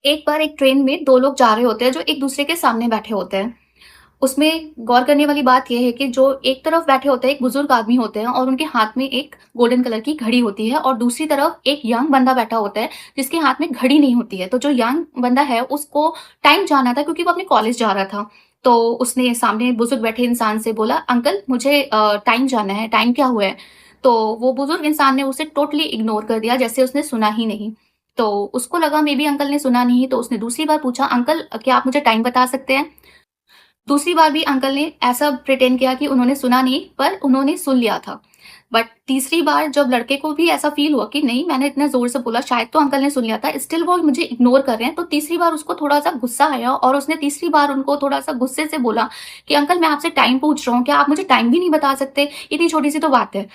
एक बार एक ट्रेन में 2 लोग जा रहे होते हैं जो एक दूसरे के सामने बैठे होते हैं। उसमें गौर करने वाली बात ये है कि जो एक तरफ बैठे होते हैं एक बुजुर्ग आदमी होते हैं और उनके हाथ में एक गोल्डन कलर की घड़ी होती है और दूसरी तरफ एक यंग बंदा बैठा होता है जिसके हाथ में घड़ी नहीं होती है। तो जो यंग बंदा है उसको टाइम जानना था क्योंकि वो अपने कॉलेज जा रहा था। तो उसने सामने बुजुर्ग बैठे इंसान से बोला, अंकल मुझे टाइम जानना है, टाइम क्या हुआ है? तो वो बुजुर्ग इंसान ने उसे टोटली इग्नोर कर दिया, जैसे उसने सुना ही नहीं। तो उसको लगा मे बी अंकल ने सुना नहीं, तो उसने दूसरी बार पूछा, अंकल क्या आप मुझे टाइम बता सकते हैं? दूसरी बार भी अंकल ने ऐसा प्रिटेंड किया कि उन्होंने सुना नहीं, पर उन्होंने सुन लिया था। बट तीसरी बार जब लड़के को भी ऐसा फ़ील हुआ कि नहीं मैंने इतना ज़ोर से बोला, शायद तो अंकल ने सुन लिया था, स्टिल वो मुझे इग्नोर कर रहे हैं, तो तीसरी बार उसको थोड़ा-सा गुस्सा आया और उसने तीसरी बार उनको थोड़ा-सा गुस्से से बोला कि अंकल मैं आपसे टाइम पूछ रहा हूँ, क्या आप मुझे टाइम भी नहीं बता सकते? इतनी छोटी-सी तो बात है।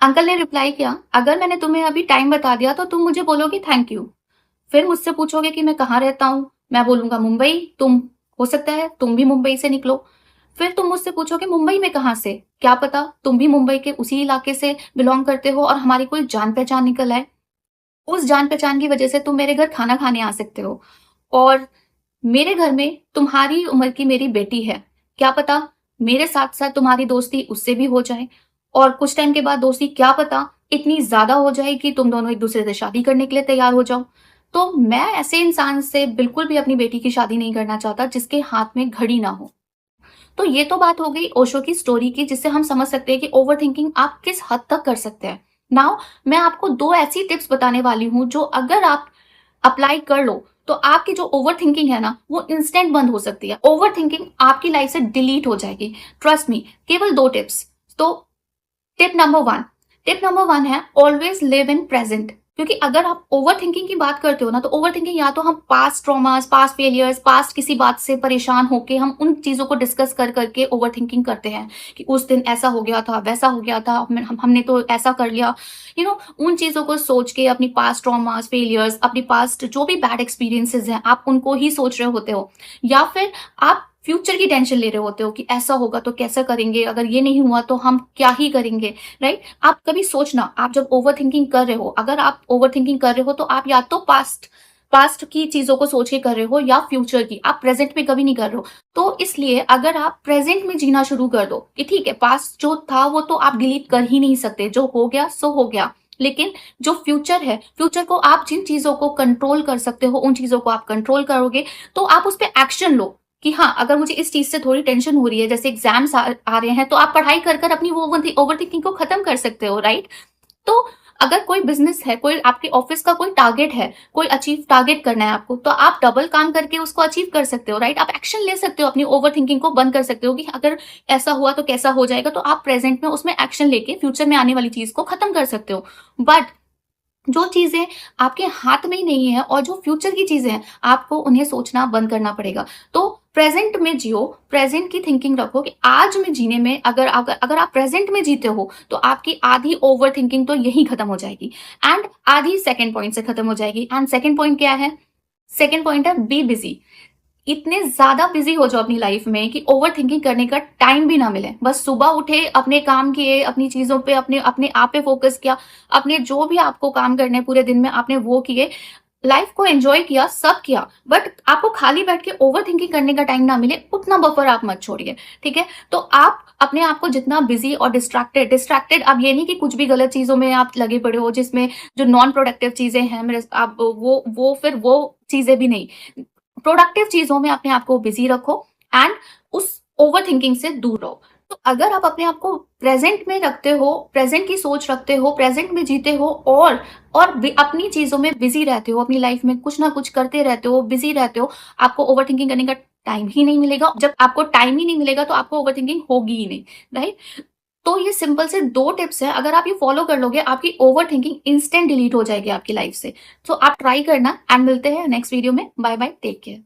अंकल ने रिप्लाई किया, अगर मैंने तुम्हें अभी टाइम बता दिया तो तुम मुझे बोलोगे थैंक यू। फिर मुझसे पूछोगे कि मैं कहाँ रहता हूँ, मैं बोलूँगा मुंबई, तुम हो सकता है तुम भी मुंबई से निकलो। फिर तुम मुझसे पूछोगे मुंबई में कहाँ से? क्या पता तुम भी मुंबई के उसी इलाके से बिलॉन्ग करते हो और हमारी कोई जान-पहचान निकल आए। उस जान-पहचान की वजह से तुम मेरे घर खाना खाने आ सकते हो और मेरे घर में तुम्हारी उम्र की मेरी बेटी है। क्या पता मेरे साथ-साथ तुम्हारी दोस्ती उससे भी हो जाए और कुछ टाइम के बाद दोस्ती क्या पता इतनी ज़्यादा हो जाए कि तुम दोनों एक-दूसरे से शादी करने के लिए तैयार हो जाओ। तो मैं ऐसे इंसान से बिल्कुल भी अपनी बेटी की शादी नहीं करना चाहता जिसके हाथ में घड़ी ना हो। तो ये तो बात हो गई ओशो की स्टोरी की, जिससे हम समझ सकते हैं कि ओवरथिंकिंग आप किस हद तक कर सकते हैं। नाउ मैं आपको 2 ऐसी टिप्स बताने वाली हूँ जो अगर आप अप्लाई कर लो तो आपकी जो ओवरथिंकिंग है ना वो इंस्टेंट बंद हो सकती है। ओवरथिंकिंग आपकी लाइफ से डिलीट हो जाएगी। ट्रस्ट मी, केवल 2 टिप्स। तो टिप नंबर 1, टिप नंबर 1 है ऑलवेज लिव इन प्रेजेंट। क्योंकि अगर आप ओवरथिंकिंग की बात करते हो ना, तो ओवरथिंकिंग या तो हम past traumas, past failures, past किसी बात से परेशान होके हम उन चीज़ों को डिस्कस कर करके ओवरथिंकिंग करते हैं कि उस दिन ऐसा हो गया था, वैसा हो गया था, हमने तो ऐसा कर लिया। उन चीज़ों को सोच के अपनी पास्ट ट्रॉमास, फेलियर्स, अपनी पास्ट जो भी बैड एक्सपीरियंसेस हैं, आप उनको ही सोच रहे होते हो। या फिर आप फ्यूचर की टेंशन ले रहे होते हो कि ऐसा होगा तो कैसे करेंगे, अगर ये नहीं हुआ तो हम क्या ही करेंगे, राइट? आप कभी सोचना, आप जब ओवरथिंकिंग कर रहे हो, अगर आप ओवरथिंकिंग कर रहे हो तो आप या तो पास्ट पास्ट की चीज़ों को सोच के कर रहे हो या फ्यूचर की, आप प्रेज़ेंट में कभी नहीं कर रहे हो। तो इसलिए अगर आप प्रेज़ेंट में जीना शुरू कर दो कि ठीक है, पास्ट जो था वो तो आप डिलीट कर ही नहीं सकते, जो हो गया सो हो गया। लेकिन जो फ्यूचर है, फ्यूचर को आप जिन चीज़ों को कंट्रोल कर सकते हो, उन चीज़ों को आप कंट्रोल करोगे, तो आप उस पे एक्शन लो कि हाँ, अगर मुझे इस चीज़ से थोड़ी टेंशन हो रही है, जैसे एग्ज़ाम्स आ रहे हैं, तो आप पढ़ाई कर कर अपनी वो ओवरथिंकिंग को खत्म कर सकते हो, राइट? तो अगर कोई बिज़नेस है, कोई आपके ऑफ़िस का कोई टारगेट है, कोई अचीव टारगेट करना है आपको, तो आप डबल काम करके उसको अचीव कर सकते हो, राइट? आप एक्शन ले सकते हो, अपनी ओवरथिंकिंग को बंद कर सकते हो कि अगर ऐसा हुआ तो कैसा हो जाएगा, तो आप प्रेज़ेंट में उसमें एक्शन लेके फ्यूचर में आने वाली चीज़ को खत्म कर सकते हो। बट जो चीज़ें आपके हाथ में ही नहीं है और जो फ्यूचर की चीज़ें हैं, आपको उन्हें सोचना बंद करना पड़ेगा। तो प्रेज़ेंट में जियो, प्रेज़ेंट की थिंकिंग रखो कि आज में जीने में अगर आप प्रेज़ेंट में जीते हो, तो आपकी आधी ओवरथिंकिंग तो यहीं खत्म हो जाएगी एंड आधी सेकंड पॉइंट से खत्म हो जाएगी। एंड सेकंड पॉइंट क्या है? सेकंड पॉइंट है बी बिज़ी। इतने ज़्यादा बिज़ी हो जाओ अपनी लाइफ में कि ओवरथिंकिंग करने का टाइम भी ना मिले। बस सुबह उठे, अपने काम किए, अपनी चीज़ों पे अपने अपने आप पे फ़ोकस किया, अपने जो भी आपको काम करने हैं पूरे दिन में आपने वो किए, लाइफ को एन्जॉय किया, सब किया। बट आपको खाली बैठ के ओवरथिंकिंग करने का टाइम ना मिले, उतना बफर आप मत छोड़िए, ठीक है? तो आप अपने आप को जितना बिज़ी और डिस्ट्रैक्टेड डिस्ट्रैक्टेड अब ये नहीं कि कुछ भी गलत चीज़ों में आप लगे पड़े हो, जिसमें जो नॉन प्रोडक्टिव चीज़ें हैं मेरे आप वो चीज़ें भी नहीं। प्रोडक्टिव चीज़ों में अपने आप को बिज़ी रखो एंड उस ओवरथिंकिंग से दूर रहो। तो अगर आप अपने आप को प्रेज़ेंट में रखते हो, प्रेज़ेंट की सोच रखते हो, प्रेज़ेंट में जीते हो और अपनी चीज़ों में बिज़ी रहते हो, अपनी लाइफ़ में कुछ ना कुछ करते रहते हो, बिज़ी रहते हो, आपको ओवरथिंकिंग करने का टाइम ही नहीं मिलेगा। जब आपको टाइम ही नहीं मिलेगा तो आपको ओवरथिंकिंग होगी ही नहीं, राइट? तो ये सिंपल से 2 टिप्स हैं, अगर आप ये फॉलो कर लोगे, आपकी ओवरथिंकिंग इंस्टेंट डिलीट हो जाएगी आपकी लाइफ़ से। तो आप ट्राई करना एंड मिलते हैं नेक्स्ट वीडियो में। Bye bye, take care.